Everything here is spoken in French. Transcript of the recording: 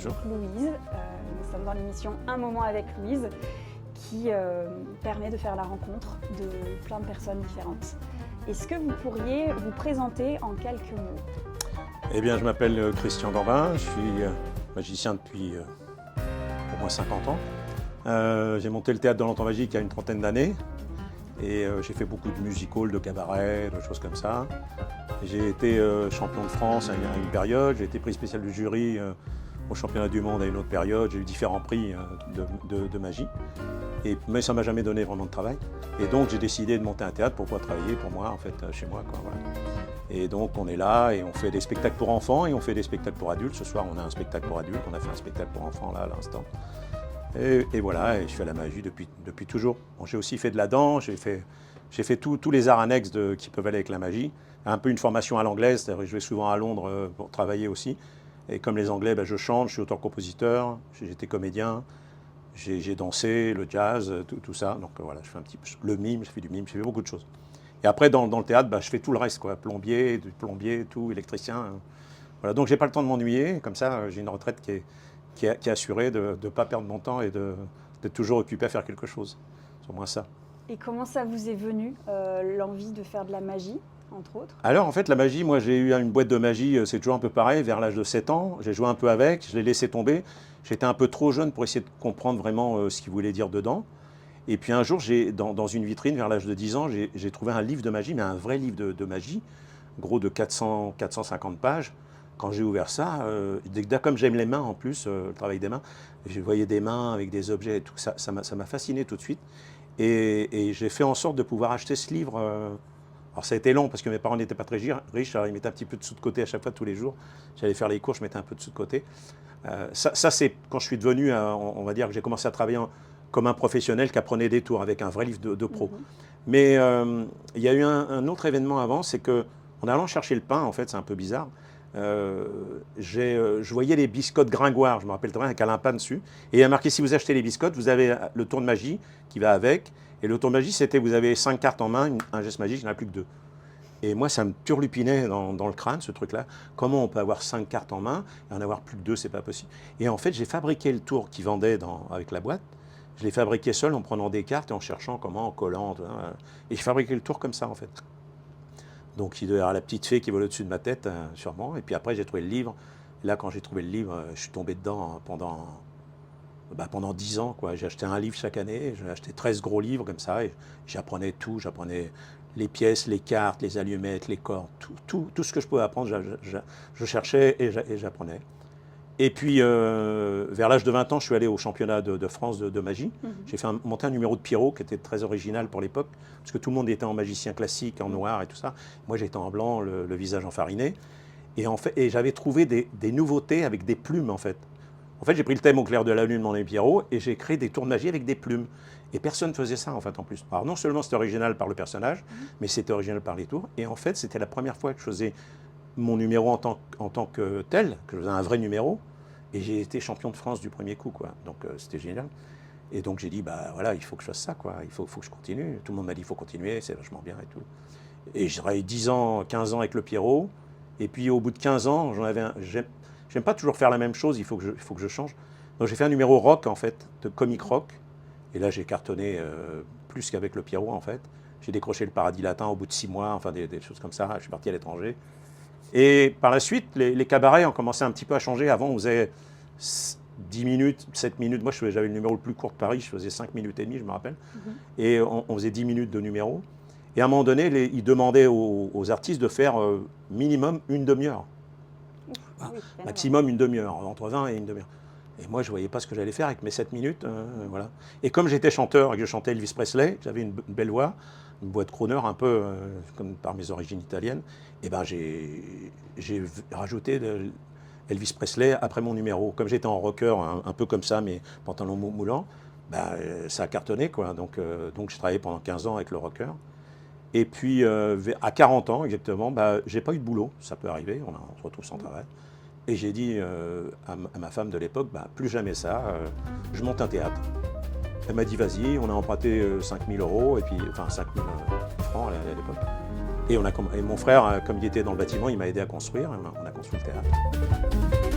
Bonjour. Louise. Nous sommes dans l'émission Un moment avec Louise qui permet de faire la rencontre de plein de personnes différentes. Est-ce que vous pourriez vous présenter en quelques mots? Eh bien, je m'appelle Christian Gambin, je suis magicien depuis au moins 50 ans. J'ai monté le théâtre de l'Enfant-Magique il y a une trentaine d'années et j'ai fait beaucoup de music-halls, de cabarets, de choses comme ça. J'ai été champion de France à une période, j'ai été prix spécial du jury au championnat du monde à une autre période, j'ai eu différents prix de magie. Mais ça ne m'a jamais donné vraiment de travail. Et donc j'ai décidé de monter un théâtre pour pouvoir travailler pour moi, en fait, chez moi, quoi, voilà. Et donc on est là et on fait des spectacles pour enfants et on fait des spectacles pour adultes. Ce soir on a un spectacle pour adultes, on a fait un spectacle pour enfants là à l'instant. Et voilà, et je fais la magie depuis toujours. Bon, j'ai aussi fait de la danse, j'ai fait tous les arts annexes qui peuvent aller avec la magie. Un peu une formation à l'anglaise, c'est-à-dire que je vais souvent à Londres pour travailler aussi. Et comme les Anglais, ben, je chante, je suis auteur-compositeur, j'étais comédien, j'ai dansé, le jazz, tout ça. Donc voilà, je fais un petit peu le mime, je fais du mime, je fais beaucoup de choses. Et après, dans le théâtre, ben, je fais tout le reste, quoi. Plombier, tout, électricien. Voilà, donc j'ai pas le temps de m'ennuyer. Comme ça, j'ai une retraite qui est assurée de ne pas perdre mon temps et d'être toujours occupé à faire quelque chose. C'est au moins ça. Et comment ça vous est venu, l'envie de faire de la magie, entre autres? Alors en fait, la magie, moi j'ai eu une boîte de magie, c'est toujours un peu pareil, vers l'âge de 7 ans. J'ai joué un peu avec, je l'ai laissé tomber. J'étais un peu trop jeune pour essayer de comprendre vraiment ce qu'il voulait dire dedans. Et puis un jour, dans une vitrine, vers l'âge de 10 ans, j'ai trouvé un livre de magie, mais un vrai livre de magie, gros de 450 pages. Quand j'ai ouvert ça, comme j'aime les mains en plus, le travail des mains, je voyais des mains avec des objets et tout, ça m'a fasciné tout de suite. Et j'ai fait en sorte de pouvoir acheter ce livre. Alors ça a été long parce que mes parents n'étaient pas très riches, alors ils mettaient un petit peu de sous de côté à chaque fois, tous les jours. J'allais faire les cours, je mettais un peu de sous de côté. Ça c'est quand je suis devenu, on va dire que j'ai commencé à travailler comme un professionnel qui apprenait des tours avec un vrai livre de pro. Mm-hmm. Mais il y a eu un autre événement avant, c'est qu'en allant chercher le pain, en fait c'est un peu bizarre, je voyais les biscottes Gringoire, je me rappelle très bien, avec Alain Pan dessus. Et il y a marqué, si vous achetez les biscottes, vous avez le tour de magie qui va avec. Et le tour de magie, c'était, vous avez 5 cartes en main, un geste magique, il n'y en a plus que 2. Et moi, ça me turlupinait dans le crâne, ce truc-là. Comment on peut avoir 5 cartes en main et en avoir plus que 2, c'est pas possible. Et en fait, j'ai fabriqué le tour qu'ils vendaient avec la boîte. Je l'ai fabriqué seul en prenant des cartes et en cherchant comment, en collant. Et j'ai fabriqué le tour comme ça, en fait. Donc il doit y avoir la petite fée qui vole au-dessus de ma tête, sûrement. Et puis après, j'ai trouvé le livre. Et là, quand j'ai trouvé le livre, je suis tombé dedans pendant 10 ans. J'ai acheté un livre chaque année. J'ai acheté 13 gros livres comme ça. Et j'apprenais tout. J'apprenais les pièces, les cartes, les allumettes, les cordes. Tout ce que je pouvais apprendre, je cherchais et j'apprenais. Et puis, vers l'âge de 20 ans, je suis allé au championnat de France de magie. Mm-hmm. J'ai monté un numéro de Pierrot qui était très original pour l'époque, parce que tout le monde était en magicien classique, en noir et tout ça. Moi, j'étais en blanc, le visage enfariné. Et j'avais trouvé des nouveautés avec des plumes, en fait. En fait, j'ai pris le thème au clair de la lune, mon ami Pierrot, et j'ai créé des tours de magie avec des plumes. Et personne ne faisait ça, en fait, en plus. Alors, non seulement c'était original par le personnage, mais c'était original par les tours. Et en fait, c'était la première fois que je faisais mon numéro en tant que tel, que je faisais un vrai numéro. Et j'ai été champion de France du premier coup, quoi. Donc c'était génial. Et donc j'ai dit, bah voilà, il faut que je fasse ça, quoi. Il faut que je continue. Tout le monde m'a dit, il faut continuer, c'est vachement bien et tout. Et j'ai travaillé 10 ans, 15 ans avec le Pierrot. Et puis au bout de 15 ans, j'aime pas toujours faire la même chose, il faut que je change. Donc j'ai fait un numéro rock, en fait, de comic rock. Et là, j'ai cartonné plus qu'avec le Pierrot, en fait. J'ai décroché le Paradis Latin au bout de 6 mois, enfin des choses comme ça. Je suis parti à l'étranger. Et par la suite, les cabarets ont commencé un petit peu à changer. Avant, on faisait 10 minutes, 7 minutes. Moi, j'avais le numéro le plus court de Paris, je faisais 5 minutes et demie, je me rappelle. Mm-hmm. Et on faisait 10 minutes de numéro. Et à un moment donné, ils demandaient aux artistes de faire minimum une demi-heure. Oui, maximum une demi-heure, entre 20 et une demi-heure. Et moi, je ne voyais pas ce que j'allais faire avec mes 7 minutes. Voilà. Et comme j'étais chanteur et que je chantais Elvis Presley, j'avais une belle voix, une voix de crooner un peu comme par mes origines italiennes, et ben j'ai rajouté Elvis Presley après mon numéro. Comme j'étais en rocker, un peu comme ça, mais pantalon moulant, ben, ça a cartonné, quoi. Donc j'ai travaillé pendant 15 ans avec le rocker. Et puis à 40 ans exactement, ben, j'ai pas eu de boulot, ça peut arriver, on se retrouve sans travail. Et j'ai dit à ma femme de l'époque, bah, plus jamais ça, je monte un théâtre. Elle m'a dit, vas-y, on a emprunté 5 000 €, et puis, enfin 5 000 francs à l'époque. Et mon frère, comme il était dans le bâtiment, il m'a aidé à construire, on a construit le théâtre.